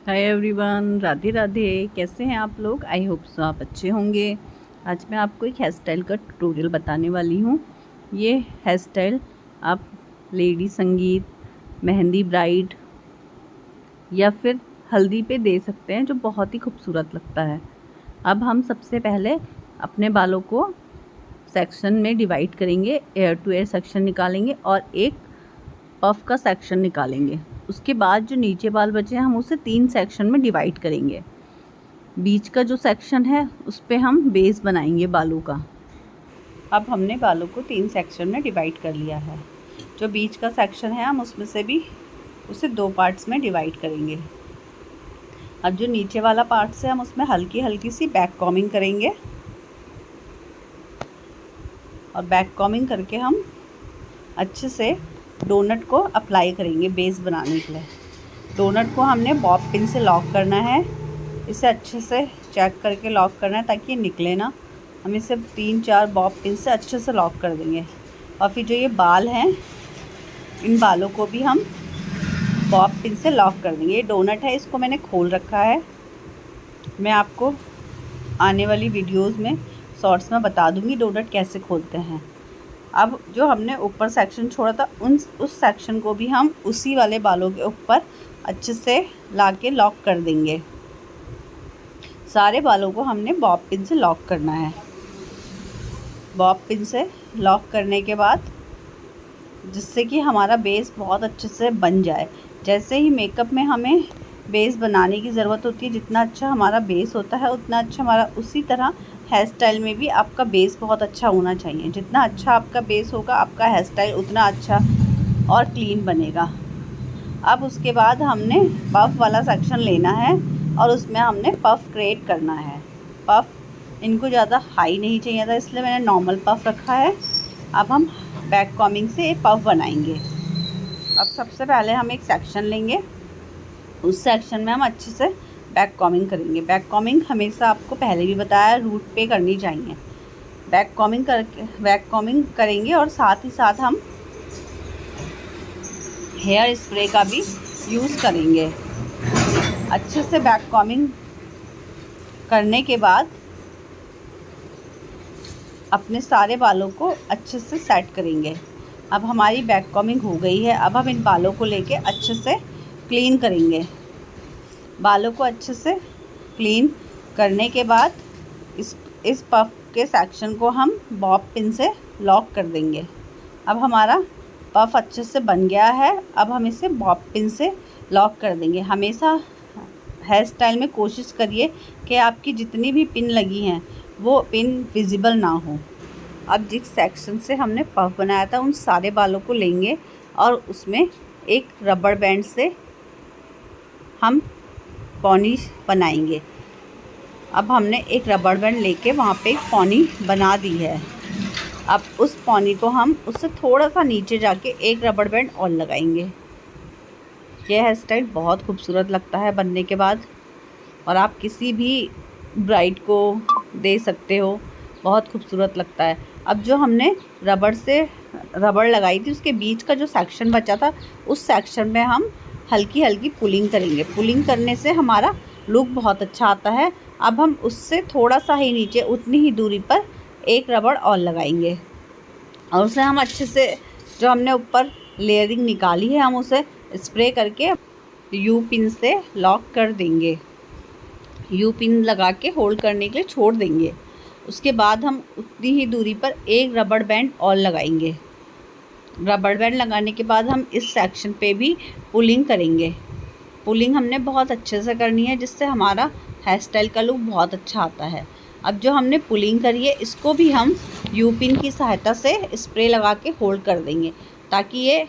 Hi everyone, Radhe Radhe. कैसे हैं आप लोग? आई होप सो आप अच्छे होंगे। आज मैं आपको एक हेयर स्टाइल का ट्यूटोरियल बताने वाली हूँ। ये हेयर स्टाइल आप लेडी संगीत, मेहंदी ब्राइड या फिर हल्दी पे दे सकते हैं, जो बहुत ही खूबसूरत लगता है। अब हम सबसे पहले अपने बालों को सेक्शन में डिवाइड करेंगे। एयर टू एयर सेक्शन निकालेंगे और एक पफ का सेक्शन निकालेंगे। उसके बाद जो नीचे बाल बचे हैं हम उसे 3 सेक्शन में डिवाइड करेंगे। बीच का जो सेक्शन है उस पे हम बेस बनाएंगे बालों का। अब हमने बालों को 3 सेक्शन में डिवाइड कर लिया है। जो बीच का सेक्शन है हम उसमें से भी उसे 2 पार्ट्स में डिवाइड करेंगे। अब जो नीचे वाला पार्ट है हम उसमें हल्की हल्की सी बैक कॉमिंग करेंगे और बैक कॉमिंग करके हम अच्छे से डोनट को अप्लाई करेंगे बेस बनाने के लिए। डोनट को हमने बॉब पिन से लॉक करना है। इसे अच्छे से चेक करके लॉक करना है ताकि ये निकले ना। हम इसे 3-4 बॉब पिन से अच्छे से लॉक कर देंगे। और फिर जो ये बाल हैं, इन बालों को भी हम बॉब पिन से लॉक कर देंगे। ये डोनट है, इसको मैंने खोल रखा है। मैं आपको आने वाली वीडियोज़ में शॉर्ट्स में बता दूँगी डोनट कैसे खोलते हैं। अब जो हमने ऊपर सेक्शन छोड़ा था उस सेक्शन को भी हम उसी वाले बालों के ऊपर अच्छे से ला के लॉक कर देंगे। सारे बालों को हमने बॉब पिन से लॉक करना है। बॉब पिन से लॉक करने के बाद जिससे कि हमारा बेस बहुत अच्छे से बन जाए। जैसे ही मेकअप में हमें बेस बनाने की ज़रूरत होती है, जितना अच्छा हमारा बेस होता है उतना अच्छा हमारा, उसी तरह हेयर स्टाइल में भी आपका बेस बहुत अच्छा होना चाहिए। जितना अच्छा आपका बेस होगा आपका हेयर स्टाइल उतना अच्छा और क्लीन बनेगा। अब उसके बाद हमने पफ वाला सेक्शन लेना है और उसमें हमने पफ क्रिएट करना है। पफ इनको ज़्यादा हाई नहीं चाहिए था, इसलिए मैंने नॉर्मल पफ रखा है। अब हम बैक कॉमिंग से पफ बनाएंगे। अब सबसे पहले हम एक सेक्शन लेंगे, उस सेक्शन में हम अच्छे से बैक कॉमिंग करेंगे। बैक कॉमिंग हमेशा आपको पहले भी बताया रूट पे करनी चाहिए। बैक कॉमिंग करेंगे और साथ ही साथ हम हेयर स्प्रे का भी यूज़ करेंगे। अच्छे से बैक कॉमिंग करने के बाद अपने सारे बालों को अच्छे से सेट करेंगे। अब हमारी बैक कॉमिंग हो गई है। अब हम इन बालों को लेके अच्छे से क्लीन करेंगे। बालों को अच्छे से क्लीन करने के बाद इस पफ के सेक्शन को हम बॉब पिन से लॉक कर देंगे। अब हमारा पफ अच्छे से बन गया है। अब हम इसे बॉब पिन से लॉक कर देंगे। हमेशा हेयर स्टाइल में कोशिश करिए कि आपकी जितनी भी पिन लगी हैं वो पिन विजिबल ना हो। अब जिस सेक्शन से हमने पफ बनाया था उन सारे बालों को लेंगे और उसमें एक रबड़ बैंड से हम पॉनी बनाएंगे। अब हमने एक रबड़ बैंड लेके वहाँ पे एक पॉनी बना दी है। अब उस पॉनी को हम उससे थोड़ा सा नीचे जाके एक रबड़ बैंड और लगाएंगे। यह हेयर स्टाइल बहुत खूबसूरत लगता है बनने के बाद और आप किसी भी ब्राइड को दे सकते हो, बहुत खूबसूरत लगता है। अब जो हमने रबड़ लगाई थी उसके बीच का जो सेक्शन बचा था उस सेक्शन में हम हल्की हल्की पुलिंग करेंगे। पुलिंग करने से हमारा लुक बहुत अच्छा आता है। अब हम उससे थोड़ा सा ही नीचे उतनी ही दूरी पर एक रबड़ और लगाएंगे और उसे हम अच्छे से, जो हमने ऊपर लेयरिंग निकाली है, हम उसे स्प्रे करके यू पिन से लॉक कर देंगे। यू पिन लगा के होल्ड करने के लिए छोड़ देंगे। उसके बाद हम उतनी ही दूरी पर एक रबड़ बैंड और लगाएंगे। रबड़ बैंड लगाने के बाद हम इस सेक्शन पे भी पुलिंग करेंगे। पुलिंग हमने बहुत अच्छे से करनी है जिससे हमारा हेयर स्टाइल का लुक बहुत अच्छा आता है। अब जो हमने पुलिंग करी है इसको भी हम यू पिन की सहायता से स्प्रे लगा के होल्ड कर देंगे ताकि ये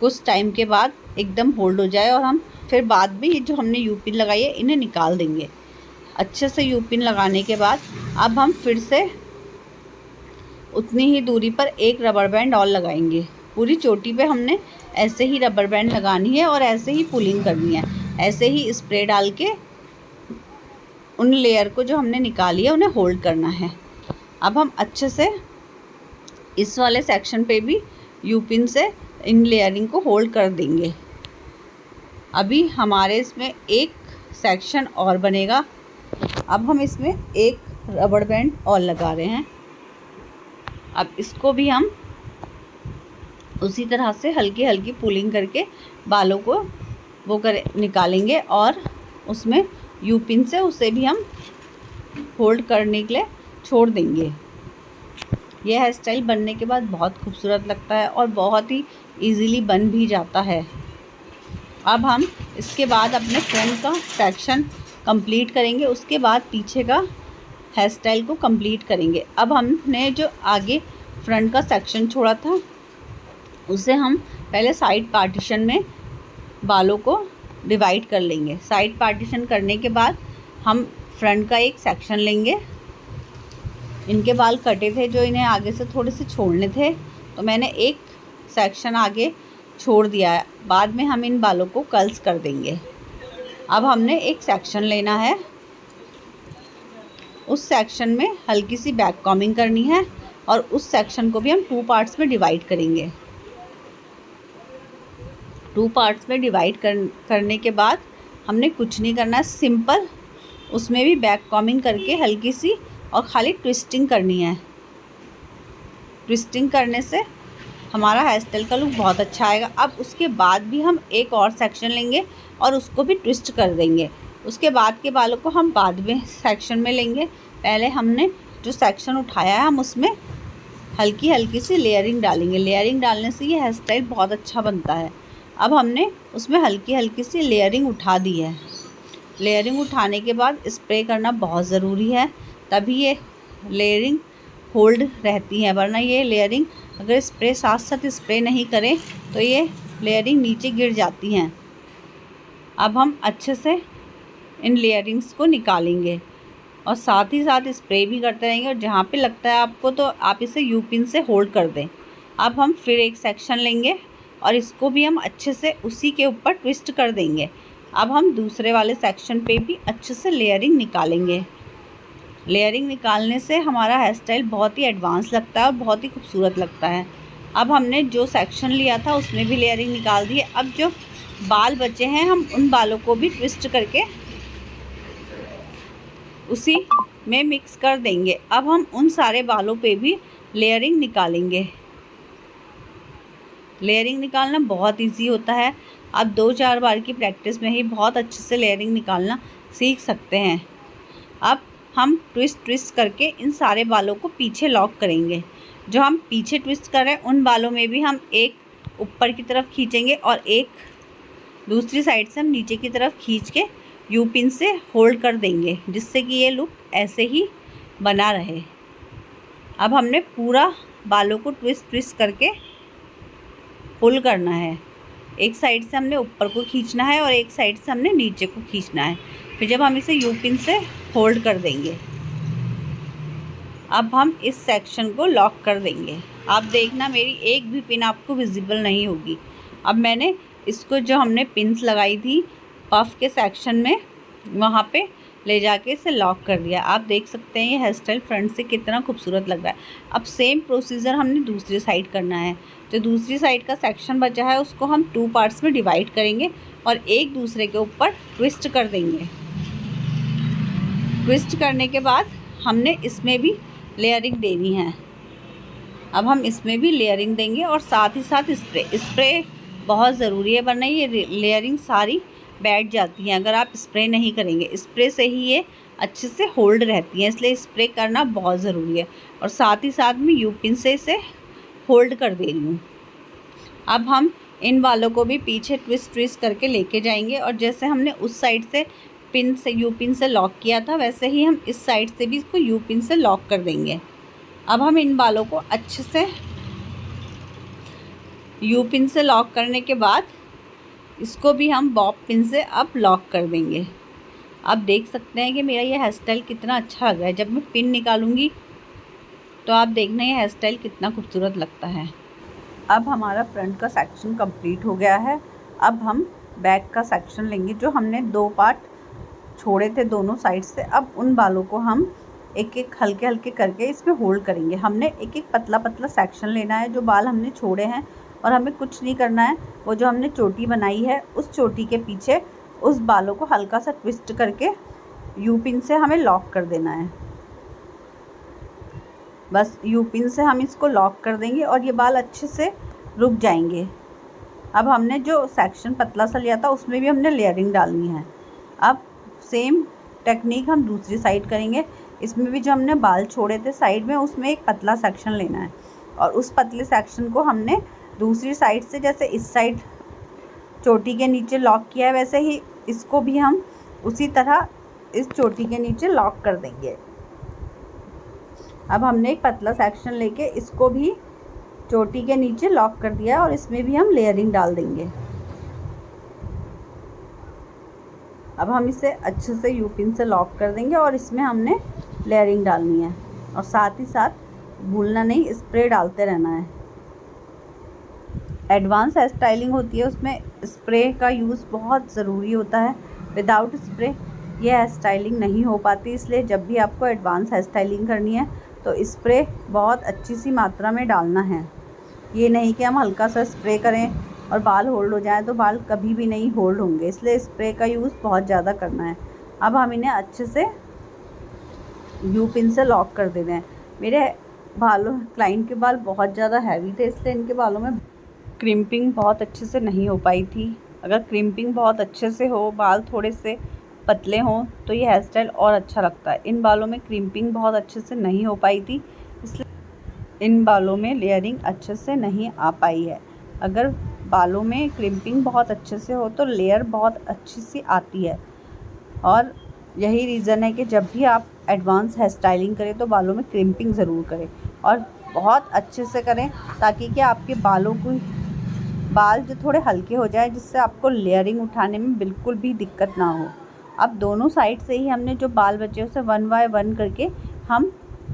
कुछ टाइम के बाद एकदम होल्ड हो जाए और हम फिर बाद में ये जो हमने यू पिन लगाई है इन्हें निकाल देंगे। अच्छे से यू पिन लगाने के बाद अब हम फिर से उतनी ही दूरी पर एक रबड़ बैंड और लगाएंगे। पूरी चोटी पे हमने ऐसे ही रबड़ बैंड लगानी है और ऐसे ही पुलिंग करनी है। ऐसे ही स्प्रे डाल के उन लेयर को जो हमने निकाली है उन्हें होल्ड करना है। अब हम अच्छे से इस वाले सेक्शन पे भी यू पिन से इन लेयरिंग को होल्ड कर देंगे। अभी हमारे इसमें एक सेक्शन और बनेगा। अब हम इसमें एक रबड़ बैंड और लगा रहे हैं। अब इसको भी हम उसी तरह से हल्की हल्की पुलिंग करके बालों को निकालेंगे और उसमें यू पिन से उसे भी हम होल्ड करने के लिए छोड़ देंगे। यह हेयर स्टाइल बनने के बाद बहुत खूबसूरत लगता है और बहुत ही इजीली बन भी जाता है। अब हम इसके बाद अपने फ्रंट का सेक्शन कंप्लीट करेंगे, उसके बाद पीछे का हेयर स्टाइल को कंप्लीट करेंगे। अब हमने जो आगे फ्रंट का सेक्शन छोड़ा था उसे हम पहले साइड पार्टीशन में बालों को डिवाइड कर लेंगे। साइड पार्टीशन करने के बाद हम फ्रंट का एक सेक्शन लेंगे। इनके बाल कटे थे जो इन्हें आगे से थोड़े से छोड़ने थे, तो मैंने एक सेक्शन आगे छोड़ दिया है। बाद में हम इन बालों को कर्ल्स कर देंगे। अब हमने एक सेक्शन लेना है, उस सेक्शन में हल्की सी बैक कॉमिंग करनी है और उस सेक्शन को भी हम 2 पार्ट्स में डिवाइड करेंगे। 2 पार्ट्स में डिवाइड करने के बाद हमने कुछ नहीं करना है, सिंपल उसमें भी बैक कॉमिंग करके हल्की सी और खाली ट्विस्टिंग करनी है। ट्विस्टिंग करने से हमारा हेयर स्टाइल का लुक बहुत अच्छा आएगा। अब उसके बाद भी हम एक और सेक्शन लेंगे और उसको भी ट्विस्ट कर देंगे। उसके बाद के बालों को हम बाद में सेक्शन में लेंगे। पहले हमने जो सेक्शन उठाया है हम उसमें हल्की हल्की सी लेयरिंग डालेंगे। लेयरिंग डालने से ये हेयर स्टाइल बहुत अच्छा बनता है। अब हमने उसमें हल्की हल्की सी लेयरिंग उठा दी है। लेयरिंग उठाने के बाद स्प्रे करना बहुत ज़रूरी है, तभी ये लेयरिंग होल्ड रहती है, वरना ये लेयरिंग अगर स्प्रे साथ साथ स्प्रे नहीं करें तो ये लेयरिंग नीचे गिर जाती हैं। अब हम अच्छे से इन लेयरिंग्स को निकालेंगे और साथ ही साथ स्प्रे भी करते रहेंगे, और जहाँ पे लगता है आपको तो आप इसे यू पिन से होल्ड कर दें। अब हम फिर एक सेक्शन लेंगे और इसको भी हम अच्छे से उसी के ऊपर ट्विस्ट कर देंगे। अब हम दूसरे वाले सेक्शन पे भी अच्छे से लेयरिंग निकालेंगे। लेयरिंग निकालने से हमारा हेयर स्टाइल बहुत ही एडवांस लगता है और बहुत ही खूबसूरत लगता है। अब हमने जो सेक्शन लिया था उसमें भी लेयरिंग निकाल दी है। अब जो बाल बचे हैं हम उन बालों को भी ट्विस्ट करके उसी में मिक्स कर देंगे। अब हम उन सारे बालों पे भी लेयरिंग निकालेंगे। लेयरिंग निकालना बहुत इजी होता है। आप 2-4 बार की प्रैक्टिस में ही बहुत अच्छे से लेयरिंग निकालना सीख सकते हैं। अब हम ट्विस्ट करके इन सारे बालों को पीछे लॉक करेंगे। जो हम पीछे ट्विस्ट कर रहे हैं उन बालों में भी हम एक ऊपर की तरफ खींचेंगे और एक दूसरी साइड से हम नीचे की तरफ खींच के यू पिन से होल्ड कर देंगे, जिससे कि ये लुक ऐसे ही बना रहे। अब हमने पूरा बालों को ट्विस्ट करके पुल करना है। एक साइड से हमने ऊपर को खींचना है और एक साइड से हमने नीचे को खींचना है। फिर जब हम इसे यू पिन से होल्ड कर देंगे, अब हम इस सेक्शन को लॉक कर देंगे। आप देखना मेरी एक भी पिन आपको विजिबल नहीं होगी। अब मैंने इसको जो हमने पिन्स लगाई थी पफ के सेक्शन में वहाँ पे ले जाके इसे लॉक कर दिया। आप देख सकते हैं ये हेयर स्टाइल फ्रंट से कितना खूबसूरत लग रहा है। अब सेम प्रोसीजर हमने दूसरी साइड करना है। जो दूसरी साइड का सेक्शन बचा है उसको हम 2 पार्ट्स में डिवाइड करेंगे और एक दूसरे के ऊपर ट्विस्ट कर देंगे। ट्विस्ट करने के बाद हमने इसमें भी लेयरिंग देनी है। अब हम इसमें भी लेयरिंग देंगे और साथ ही साथ स्प्रे बहुत ज़रूरी है, वरना ये लेयरिंग सारी बैठ जाती हैं अगर आप स्प्रे नहीं करेंगे। स्प्रे से ही ये अच्छे से होल्ड रहती हैं, इसलिए स्प्रे करना बहुत ज़रूरी है। और साथ ही साथ मैं यू पिन से इसे होल्ड कर दे रही हूँ। अब हम इन बालों को भी पीछे ट्विस्ट करके लेके जाएंगे और जैसे हमने उस साइड से पिन से यू पिन से लॉक किया था वैसे ही हम इस साइड से भी इसको यू पिन से लॉक कर देंगे। अब हम इन बालों को अच्छे से यू पिन से लॉक करने के बाद इसको भी हम बॉब पिन से अब लॉक कर देंगे। आप देख सकते हैं कि मेरा ये हेयर स्टाइल कितना अच्छा लग रहा है। जब मैं पिन निकालूंगी तो आप देखना ये हेयर स्टाइल कितना खूबसूरत लगता है। अब हमारा फ्रंट का सेक्शन कंप्लीट हो गया है। अब हम बैक का सेक्शन लेंगे। जो हमने 2 पार्ट छोड़े थे दोनों साइड से, अब उन बालों को हम एक एक हल्के हल्के करके इसमें होल्ड करेंगे। हमने एक एक पतला पतला सेक्शन लेना है। जो बाल हमने छोड़े हैं और हमें कुछ नहीं करना है। वो जो हमने चोटी बनाई है उस चोटी के पीछे उस बालों को हल्का सा ट्विस्ट करके यू पिन से हमें लॉक कर देना है। बस यू पिन से हम इसको लॉक कर देंगे और ये बाल अच्छे से रुक जाएंगे। अब हमने जो सेक्शन पतला सा लिया था उसमें भी हमने लेयरिंग डालनी है। अब सेम टेक्निक हम दूसरी साइड करेंगे। इसमें भी जो हमने बाल छोड़े थे साइड में, उसमें एक पतला सेक्शन लेना है और उस पतले सेक्शन को हमने दूसरी साइड से, जैसे इस साइड चोटी के नीचे लॉक किया है वैसे ही इसको भी हम उसी तरह इस चोटी के नीचे लॉक कर देंगे। अब हमने एक पतला सेक्शन लेके इसको भी चोटी के नीचे लॉक कर दिया और इसमें भी हम लेयरिंग डाल देंगे। अब हम इसे अच्छे से यू पिन से लॉक कर देंगे और इसमें हमने लेयरिंग डालनी है और साथ ही साथ भूलना नहीं, स्प्रे डालते रहना है। एडवांस हेयर स्टाइलिंग होती है, उसमें स्प्रे का यूज़ बहुत ज़रूरी होता है। विदाउट स्प्रे ये हेयर स्टाइलिंग नहीं हो पाती, इसलिए जब भी आपको एडवांस हेयर स्टाइलिंग करनी है तो स्प्रे बहुत अच्छी सी मात्रा में डालना है। ये नहीं कि हम हल्का सा स्प्रे करें और बाल होल्ड हो जाए, तो बाल कभी भी नहीं होल्ड होंगे, इसलिए स्प्रे का यूज़ बहुत ज़्यादा करना है। अब हम इन्हें अच्छे से यू पिन से लॉक कर देते हैं। मेरे क्लाइंट के बाल बहुत ज़्यादा हैवी थे, इसलिए इनके बालों में क्रिम्पिंग बहुत अच्छे से नहीं हो पाई थी। अगर क्रिम्पिंग बहुत अच्छे से हो, बाल थोड़े से पतले हों तो ये हेयर स्टाइल और अच्छा लगता है। इन बालों में क्रिम्पिंग बहुत अच्छे से नहीं हो पाई थी, इसलिए इन बालों में लेयरिंग अच्छे से नहीं आ पाई है। अगर बालों में क्रिम्पिंग बहुत अच्छे से हो तो लेयर बहुत अच्छी सी आती है। और यही रीज़न है कि जब भी आप एडवांस हेयर स्टाइलिंग करें तो बालों में क्रिम्पिंग ज़रूर करें और बहुत अच्छे से करें, ताकि कि आपके बाल जो थोड़े हल्के हो जाए, जिससे आपको लेयरिंग उठाने में बिल्कुल भी दिक्कत ना हो। अब दोनों साइड से ही हमने जो बाल बचे उसे 1 बाय 1 करके हम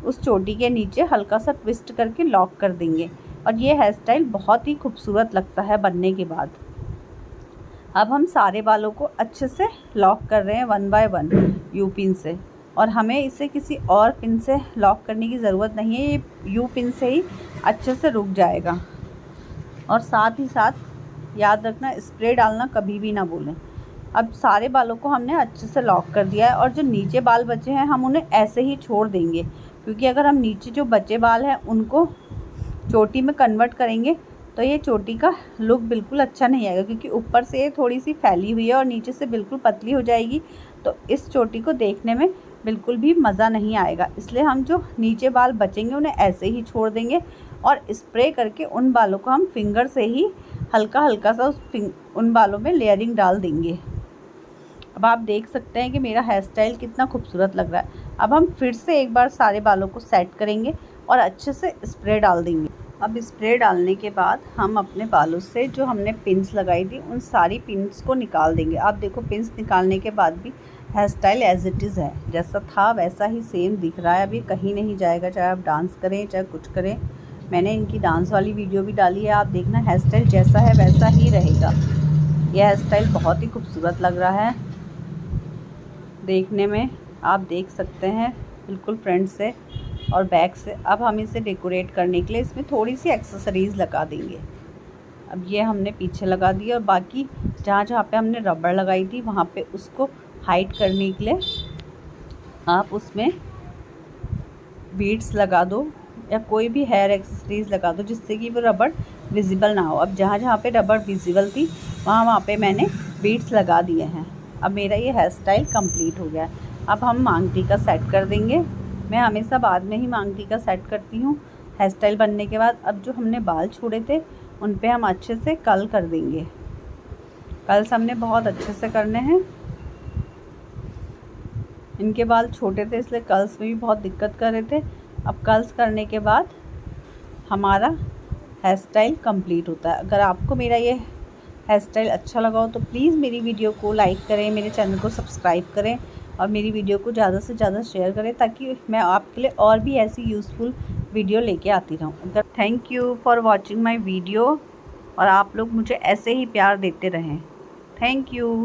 उस चोटी के नीचे हल्का सा ट्विस्ट करके लॉक कर देंगे और ये हेयर स्टाइल बहुत ही खूबसूरत लगता है बनने के बाद। अब हम सारे बालों को अच्छे से लॉक कर रहे हैं 1 बाय 1 यू पिन से, और हमें इसे किसी और पिन से लॉक करने की ज़रूरत नहीं है, ये यू पिन से ही अच्छे से रुक जाएगा। और साथ ही साथ याद रखना, स्प्रे डालना कभी भी ना भूलें। अब सारे बालों को हमने अच्छे से लॉक कर दिया है और जो नीचे बाल बचे हैं हम उन्हें ऐसे ही छोड़ देंगे, क्योंकि अगर हम नीचे जो बचे बाल हैं उनको चोटी में कन्वर्ट करेंगे तो ये चोटी का लुक बिल्कुल अच्छा नहीं आएगा, क्योंकि ऊपर से ये थोड़ी सी फैली हुई है और नीचे से बिल्कुल पतली हो जाएगी, तो इस चोटी को देखने में बिल्कुल भी मज़ा नहीं आएगा। इसलिए हम जो नीचे बाल बचेंगे उन्हें ऐसे ही छोड़ देंगे और स्प्रे करके उन बालों को हम फिंगर से ही हल्का हल्का सा उन बालों में लेयरिंग डाल देंगे। अब आप देख सकते हैं कि मेरा हेयर स्टाइल कितना खूबसूरत लग रहा है। अब हम फिर से एक बार सारे बालों को सेट करेंगे और अच्छे से स्प्रे डाल देंगे। अब स्प्रे डालने के बाद हम अपने बालों से जो हमने पिन्स लगाई थी उन सारी पिन्स को निकाल देंगे। आप देखो, पिन्स निकालने के बाद भी hair style as it is है, जैसा था वैसा ही सेम दिख रहा है। अभी कहीं नहीं जाएगा, चाहे आप डांस करें चाहे कुछ करें। मैंने इनकी डांस वाली वीडियो भी डाली है, आप देखना, हेयर स्टाइल जैसा है वैसा ही रहेगा। यह हेयर स्टाइल बहुत ही खूबसूरत लग रहा है देखने में, आप देख सकते हैं बिल्कुल फ्रंट से और बैक से। अब हम इसे डेकोरेट करने के लिए इसमें थोड़ी सी एक्सेसरीज़ लगा देंगे। अब ये हमने पीछे लगा दी और बाकी जहाँ जहाँ पे हमने रबड़ लगाई थी वहाँ पे उसको हाइड करने के लिए आप उसमें बीड्स लगा दो या कोई भी हेयर एक्सेसरीज़ लगा दो, जिससे कि वो रबड़ विजिबल ना हो। अब जहाँ जहाँ पे रबड़ विजिबल थी वहाँ पे मैंने बीड्स लगा दिए हैं। अब मेरा ये हेयर स्टाइल कंप्लीट हो गया है। अब हम मांग टीका सेट कर देंगे। मैं हमेशा बाद में ही मांग टीका सेट करती हूँ हेयर स्टाइल बनने के बाद। अब जो हमने बाल छोड़े थे उन पे हम अच्छे से कर्ल कर देंगे। कर्ल्स हमने बहुत अच्छे से करने हैं। इनके बाल छोटे थे इसलिए कर्ल्स में भी बहुत दिक्कत कर रहे थे। अब कर्ल्स करने के बाद हमारा हेयर स्टाइल कंप्लीट होता है। अगर आपको मेरा ये हेयर स्टाइल अच्छा लगा हो तो प्लीज़ मेरी वीडियो को लाइक करें, मेरे चैनल को सब्सक्राइब करें और मेरी वीडियो को ज़्यादा से ज़्यादा शेयर करें, ताकि मैं आपके लिए और भी ऐसी यूज़फुल वीडियो लेके आती रहूँ। अगर thank you for watching my video, और आप लोग मुझे ऐसे ही प्यार देते रहें। Thank you.